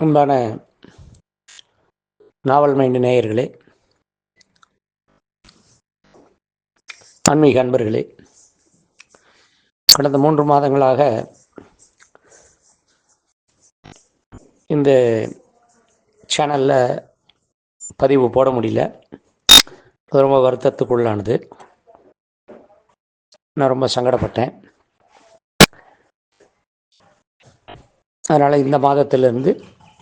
அன்பான நாவல் மைண்டு நேயர்களே, ஆன்மீக அன்பர்களே, கடந்த 3 மாதங்களாக இந்த சேனலில் பதிவு போட முடியல. ரொம்ப வருத்தத்துக்குள்ளானது. நான் ரொம்ப சங்கடப்பட்டேன். அதனால் இந்த மாதத்திலிருந்து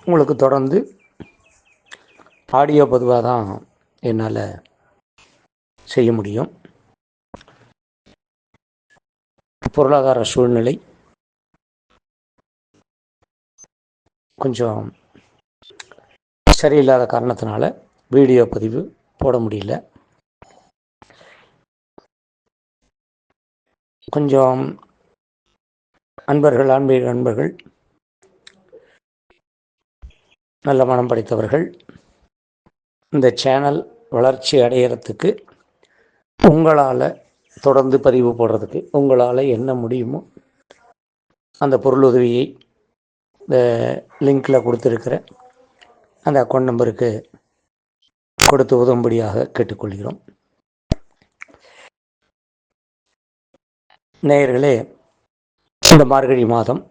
உங்களுக்கு தொடர்ந்து ஆடியோ பதிவாக தான் என்னால் செய்ய முடியும். பொருளாதார சூழ்நிலை கொஞ்சம் சரியில்லாத காரணத்தினால வீடியோ பதிவு போட முடியல. கொஞ்சம் ஆன்மீக அன்பர்கள், நல்ல மனம் படைத்தவர்கள், இந்த சேனல் வளர்ச்சி அடைகிறதுக்கு உங்களால் தொடர்ந்து பதிவு போடுறதுக்கு உங்களால் என்ன முடியுமோ அந்த பொருளுதவியை இந்த லிங்கில் கொடுத்துருக்கிற அந்த அக்கௌண்ட் நம்பருக்கு கொடுத்து உதவும்படியாக கேட்டுக்கொள்கிறோம். நேயர்களே, இந்த மார்கழி மாதம்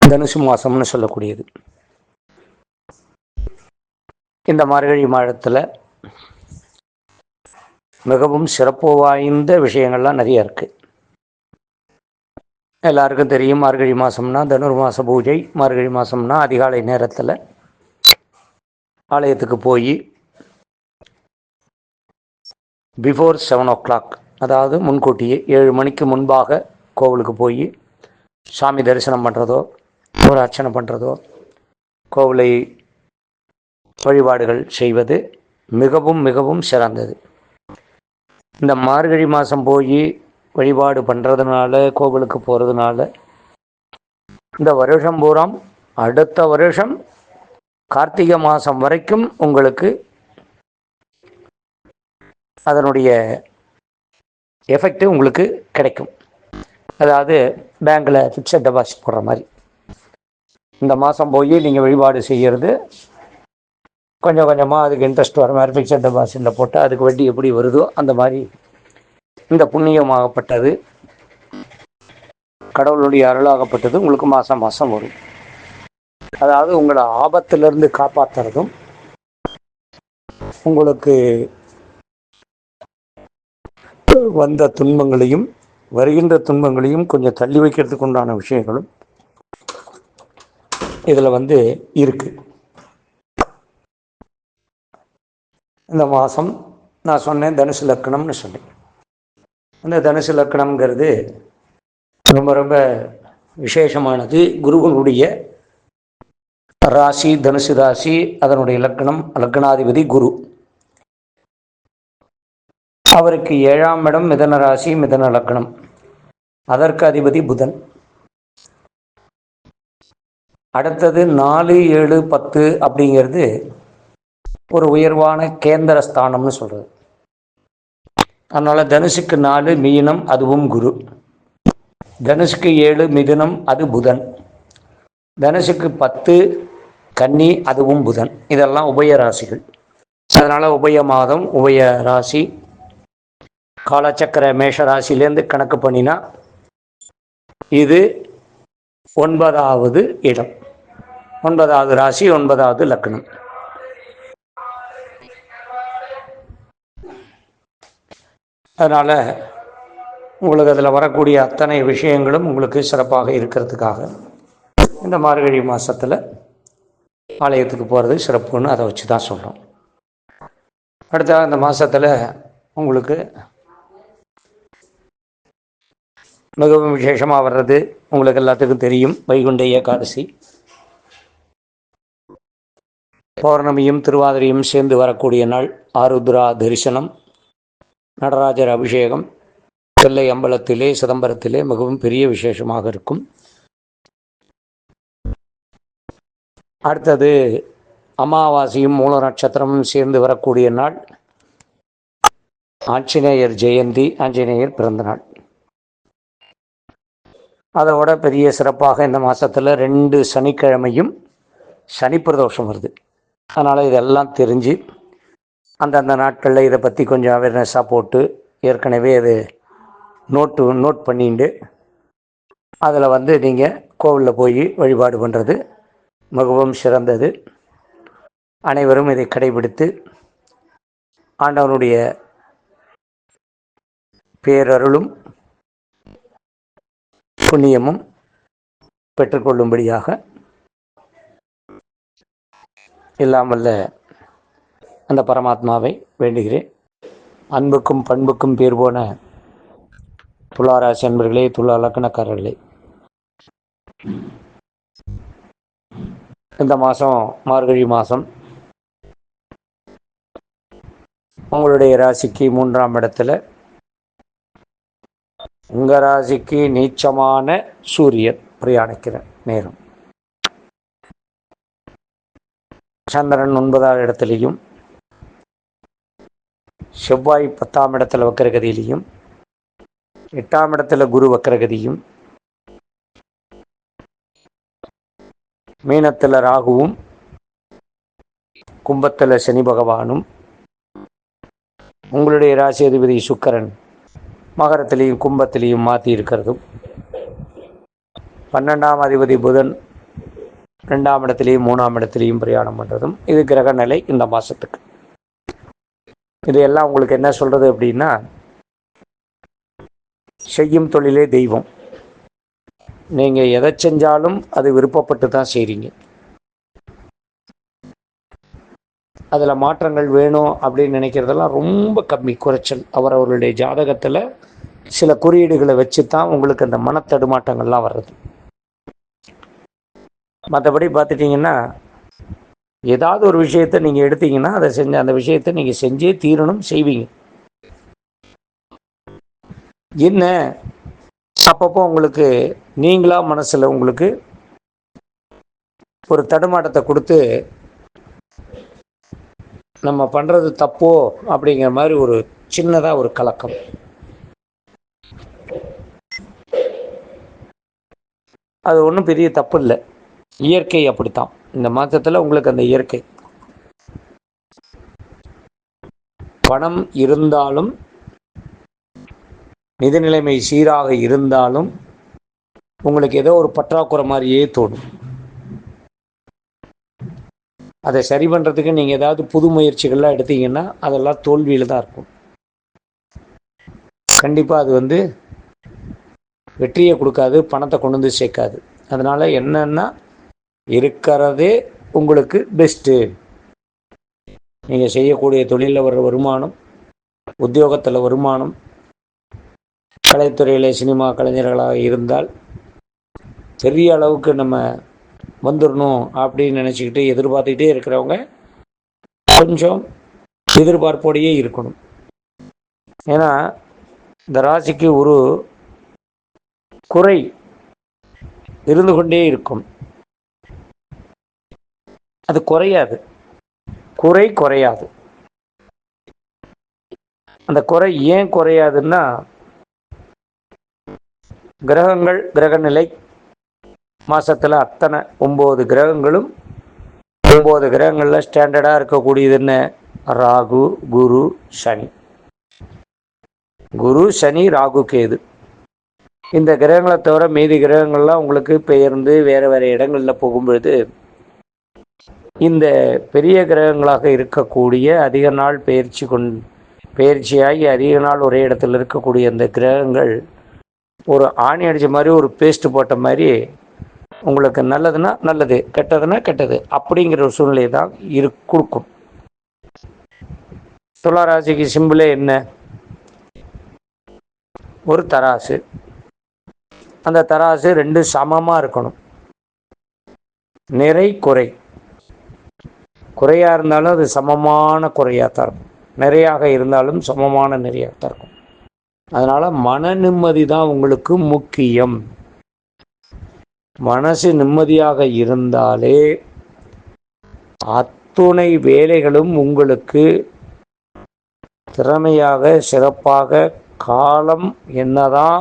தனுசு மாதம்னு சொல்லக்கூடியது. இந்த மார்கழி மாதத்தில் மிகவும் சிறப்பு வாய்ந்த விஷயங்கள்லாம் நிறைய இருக்குது. எல்லாருக்கும் தெரியும், மார்கழி மாதம்னா தனுர்மாச பூஜை. மார்கழி மாதம்னா அதிகாலை நேரத்தில் ஆலயத்துக்கு போய் பிஃபோர் 7 o'clock, அதாவது முன்கூட்டியே 7 மணிக்கு முன்பாக கோவிலுக்கு போய் சாமி தரிசனம் பண்ணுறதோ, ஒரு அர்ச்சனை பண்ணுறதோ, கோவிலை வழிபாடுகள் செய்வது மிகவும் மிகவும் சிறந்தது. இந்த மார்கழி மாதம் போய் வழிபாடு பண்ணுறதுனால, கோவிலுக்கு போகிறதுனால இந்த வருஷம் பூரா அடுத்த வருஷம் கார்த்திகை மாதம் வரைக்கும் உங்களுக்கு அதனுடைய எஃபெக்ட் உங்களுக்கு கிடைக்கும். அதாவது பேங்க்கில் ஃபிக்ஸட் டெபாசிட் போடுற மாதிரி இந்த மாதம் போய் நீங்கள் வழிபாடு செய்கிறது கொஞ்சம் கொஞ்சமாக அதுக்கு இன்ட்ரெஸ்ட் வர மாதிரி ஃபிக்ஸட் டெபாசிட்டில் போட்டால் அதுக்கு வட்டி எப்படி வருதோ அந்த மாதிரி இந்த புண்ணியமாகப்பட்டது, கடவுளுடைய அருளாகப்பட்டது உங்களுக்கு மாதம் மாதம் வரும். அதாவது உங்களை ஆபத்திலிருந்து காப்பாற்றுறதும், உங்களுக்கு வந்த துன்பங்களையும் வருகின்ற துன்பங்களையும் கொஞ்சம் தள்ளி வைக்கிறதுக்கு உண்டான விஷயங்களும் இதில் இருக்குது. இந்த மாதம் நான் சொன்னேன் தனுசு லக்கணம்னு சொன்னேன். அந்த தனுசு லக்கணம்ங்கிறது ரொம்ப ரொம்ப விசேஷமானது. குருவனுடைய ராசி தனுசு ராசி, அதனுடைய லக்கணம், லக்னாதிபதி குரு. அவருக்கு 7ஆம் இடம் மிதன ராசி, மிதன லக்கணம். அதற்கு அதிபதி புதன். அடுத்தது 4, 7, 10 அப்படிங்கிறது ஒரு உயர்வான கேந்திர ஸ்தானம்னு சொல்கிறது. அதனால் தனுசுக்கு 4 மீனம், அதுவும் குரு. தனுசுக்கு 7 மிதுனம், அது புதன். தனுசுக்கு 10 கன்னி, அதுவும் புதன். இதெல்லாம் உபய ராசிகள். அதனால் உபய மாதம், உபய ராசி, காலச்சக்கர மேஷ ராசியிலேருந்து கணக்கு பண்ணினா இது 9வது இடம், 9வது ராசி, 9வது லக்னம். அதனால் உங்களுக்கு அதில் வரக்கூடிய அத்தனை விஷயங்களும் உங்களுக்கு சிறப்பாக இருக்கிறதுக்காக இந்த மார்கழி மாதத்தில் ஆலயத்துக்கு போகிறது சிறப்புன்னு அதை வச்சு தான் சொல்கிறோம். அடுத்த இந்த மாதத்தில் உங்களுக்கு மிகவும் விசேஷமாக வர்றது உங்களுக்கு எல்லாத்துக்கும் தெரியும், வைகுண்ட ஏகாதசி. பௌர்ணமியும் திருவாதிரையும் சேர்ந்து வரக்கூடிய நாள். ஆருத்ரா தரிசனம், நடராஜர் அபிஷேகம் வெள்ளை அம்பலத்திலே, சிதம்பரத்திலே மிகவும் பெரிய விசேஷமாக இருக்கும். அடுத்தது அமாவாசையும் மூல நட்சத்திரமும் சேர்ந்து வரக்கூடிய நாள். ஆஞ்சநேயர் ஜெயந்தி, ஆஞ்சநேயர் பிறந்த நாள். அதோட பெரிய சிறப்பாக இந்த மாதத்தில் 2 சனிக்கிழமையும் சனி பிரதோஷம் வருது. அதனால் இதெல்லாம் தெரிஞ்சு அந்தந்த நாட்களில் இதை பற்றி கொஞ்சம் அவேர்னஸாக போட்டு ஏற்கனவே அது நோட் பண்ணிட்டு அதில் நீங்கள் கோவிலில் போய் வழிபாடு பண்ணுறது மிகவும் சிறந்தது. அனைவரும் இதை கடைபிடித்து ஆண்டவனுடைய பேரருளும் புண்ணியமும் பெற்றுக்கொள்ளும்படியாக இல்லாமல்ல அந்த பரமாத்மாவை வேண்டுகிறேன். அன்புக்கும் பண்புக்கும் பேர் போன துளாராசி அன்பர்களே, துலா லக்னக்காரர்களே, இந்த மாதம் மார்கழி மாதம் உங்களுடைய ராசிக்கு 3ஆம் இடத்துல உங்கள் ராசிக்கு நீச்சமான சூரியன் பிரயாணிக்கிற நேரம். சந்திரன் 9ஆம் இடத்துலையும், செவ்வாய் 10ஆம் இடத்துல வக்கரகதியிலையும், 8ஆம் இடத்துல குரு வக்கரகதியும், மீனத்தில் ராகுவும், கும்பத்தில் சனி பகவானும், உங்களுடைய ராசி அதிபதி சுக்கிரன் மகரத்திலையும் கும்பத்திலையும் மாற்றி இருக்கிறதும், 12ஆம் அதிபதி புதன் 2ஆம் இடத்துலையும் 3ஆம் இடத்துலையும் பிரயாணம் பண்ணுறதும் இது கிரக நிலை இந்த மாதத்துக்கு. இது எல்லாம் உங்களுக்கு என்ன சொல்கிறது அப்படின்னா, செய்யும் தொழிலே தெய்வம். நீங்கள் எதை செஞ்சாலும் அது விருப்பப்பட்டு தான் செய்கிறீங்க. அதில் மாற்றங்கள் வேணும் அப்படின்னு நினைக்கிறதெல்லாம் ரொம்ப கம்மி, குறைச்சல். அவரவர்களுடைய ஜாதகத்தில் சில குறியீடுகளை வச்சு தான் உங்களுக்கு அந்த மனத்தடுமாட்டங்கள்லாம் வர்றது. மற்றபடி பார்த்துட்டிங்கன்னா, ஏதாவது ஒரு விஷயத்தை நீங்கள் எடுத்தீங்கன்னா அதை அந்த விஷயத்தை நீங்கள் செஞ்சே தீரணும், செய்வீங்க. என்ன அப்பப்போ உங்களுக்கு நீங்களாக மனசில் உங்களுக்கு ஒரு தடுமாட்டத்தை கொடுத்து நம்ம பண்ணுறது தப்போ அப்படிங்கிற மாதிரி ஒரு சின்னதாக ஒரு கலக்கம். அது ஒன்றும் பெரிய தப்பு இல்லை, இயற்கை அப்படித்தான். இந்த மாதத்தில் உங்களுக்கு அந்த இயற்கை பணம் இருந்தாலும், நிதி நிலைமை சீராக இருந்தாலும் உங்களுக்கு ஏதோ ஒரு பற்றாக்குறை மாதிரியே தோணும். அதை சரி பண்ணுறதுக்கு நீங்கள் ஏதாவது புது முயற்சிகள்லாம் எடுத்தீங்கன்னா அதெல்லாம் தோல்வியில் தான் இருக்கும். கண்டிப்பாக அது வெற்றியை கொடுக்காது, பணத்தை கொண்டு வந்து சேர்க்காது. அதனால் என்னென்னா இருக்கிறதே உங்களுக்கு பெஸ்ட்டு. நீங்கள் செய்யக்கூடிய தொழிலில் வர்ற வருமானம், உத்தியோகத்தில் வருமானம், கலைத்துறையில் சினிமா கலைஞர்களாக இருந்தால் பெரிய அளவுக்கு நம்ம வந்துடணும் அப்படின்னு நினச்சிக்கிட்டு எதிர்பார்த்துக்கிட்டே இருக்கிறவங்க கொஞ்சம் எதிர்பார்ப்போடையே இருக்கணும். ஏன்னா இந்த ராசிக்கு ஒரு குறை இருந்து கொண்டே இருக்கும். அது குறையாது, குறையாது. அந்த குறை ஏன் குறையாதுன்னா, கிரகங்கள் கிரகநிலை மாசத்துல அத்தனை 9 கிரகங்களும் 9 கிரகங்களில் ஸ்டாண்டர்டாக இருக்கக்கூடியது என்ன? ராகு, குரு, சனி. குரு, சனி, ராகு, கேது. இந்த கிரகங்களை தவிர மீதி கிரகங்கள்லாம் உங்களுக்கு பெயர்ந்து வேறு வேறு இடங்களில் போகும்பொழுது இந்த பெரிய கிரகங்களாக இருக்கக்கூடிய அதிக நாள் பயிற்சியாகி அதிக நாள் ஒரே இடத்துல இருக்கக்கூடிய இந்த கிரகங்கள் ஒரு ஆணி அடித்த மாதிரி, ஒரு பேஸ்ட் போட்ட மாதிரி உங்களுக்கு நல்லதுன்னா நல்லது, கெட்டதுன்னா கெட்டது அப்படிங்கிற ஒரு சூழ்நிலை தான் கொடுக்கும். துளாராசிக்கு சிம்பிளே என்ன? ஒரு தராசு. அந்த தராசு 2 சமமாக இருக்கணும். நிறை குறை, குறையாக இருந்தாலும் அது சமமான குறையாக தான் இருக்கும், நிறையாக இருந்தாலும் சமமான நிறையாக தான் இருக்கும். அதனால் மன நிம்மதி தான் உங்களுக்கு முக்கியம். மனசு நிம்மதியாக இருந்தாலே அத்துணை வேலைகளும் உங்களுக்கு திறமையாக சிறப்பாக, காலம் என்னதான்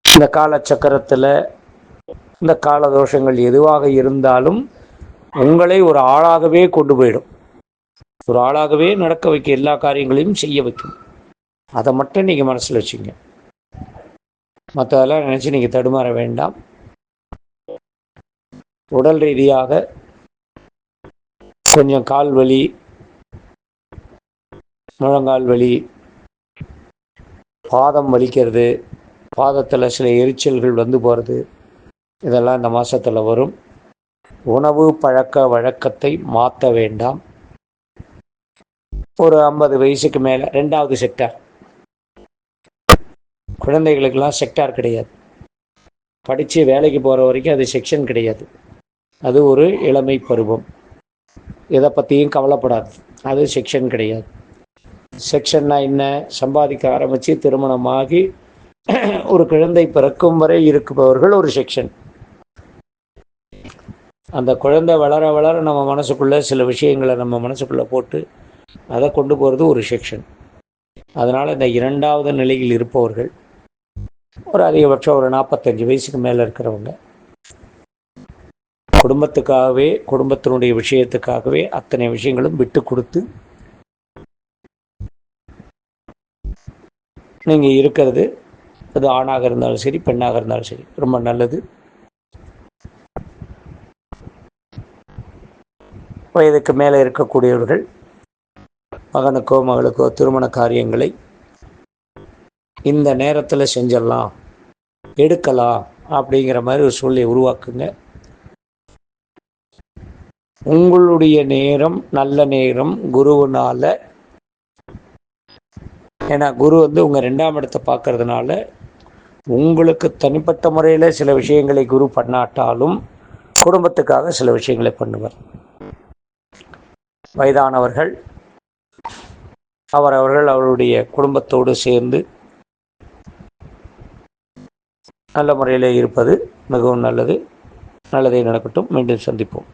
இந்த காலச்சக்கரத்தில் இந்த காலதோஷங்கள் எதுவாக இருந்தாலும் உங்களை ஒரு ஆளாகவே கொண்டு போயிடும். ஒரு ஆளாகவே நடக்க வைக்க, எல்லா காரியங்களையும் செய்ய வைக்கும். அதை மட்டும் நீங்கள் மனசில் வச்சுங்க. மற்றதெல்லாம் நினச்சி நீங்கள் தடுமாற வேண்டாம். உடல் ரீதியாக கொஞ்சம் கால் வலி, முழங்கால் வலி, பாதம் வலிக்கிறது, பாதத்தில் சில எரிச்சல்கள் வந்து போகிறது, இதெல்லாம் இந்த மாதத்தில் வரும். உணவு பழக்க வழக்கத்தை மாற்ற வேண்டாம். ஒரு 50 வயசுக்கு மேலே 2வது செக்டார். குழந்தைகளுக்கெல்லாம் செக்டார் கிடையாது. படித்து வேலைக்கு போகிற வரைக்கும் அது செக்ஷன் கிடையாது. அது ஒரு இளமை பருவம். எதை பற்றியும் கவலைப்படாது. அது செக்ஷன் கிடையாது. செக்ஷன்னா என்ன? சம்பாதிக்க ஆரம்பித்து திருமணமாகி ஒரு குழந்தை பிறக்கும் வரை இருப்பவர்கள் ஒரு செக்ஷன். அந்த குழந்தை வளர வளர நம்ம மனசுக்குள்ளே சில விஷயங்களை நம்ம மனசுக்குள்ளே போட்டு அதை கொண்டு போகிறது ஒரு செக்ஷன். அதனால் இந்த 2வது நிலையில் இருப்பவர்கள் ஒரு அதிகபட்சம் ஒரு 45 வயசுக்கு மேலே இருக்கிறவங்க குடும்பத்துக்காகவே, குடும்பத்தினுடைய விஷயத்துக்காகவே அத்தனை விஷயங்களும் விட்டு கொடுத்து நீங்கள் இருக்கிறது, அது ஆணாக இருந்தாலும் சரி, பெண்ணாக இருந்தாலும் சரி, ரொம்ப நல்லது. வயதுக்கு மேலே இருக்கக்கூடியவர்கள் மகனுக்கோ மகளுக்கோ திருமண காரியங்களை இந்த நேரத்தில் செஞ்சிடலாம், எடுக்கலாம் அப்படிங்கிற மாதிரி ஒரு சூழ்நிலை உருவாக்குங்க. உங்களுடைய நேரம் நல்ல நேரம் குருவினால. ஏன்னா குரு வந்து உங்கள் 2ஆம் இடத்தை பார்க்கறதுனால உங்களுக்கு தனிப்பட்ட முறையில் சில விஷயங்களை குரு பண்ணாட்டாலும் குடும்பத்துக்காக சில விஷயங்களை பண்ணுவார். வயதானவர்கள் அவருடைய குடும்பத்தோடு சேர்ந்து நல்ல முறையில் இருப்பது மிகவும் நல்லது. நல்லதே நடக்கட்டும். மீண்டும் சந்திப்போம்.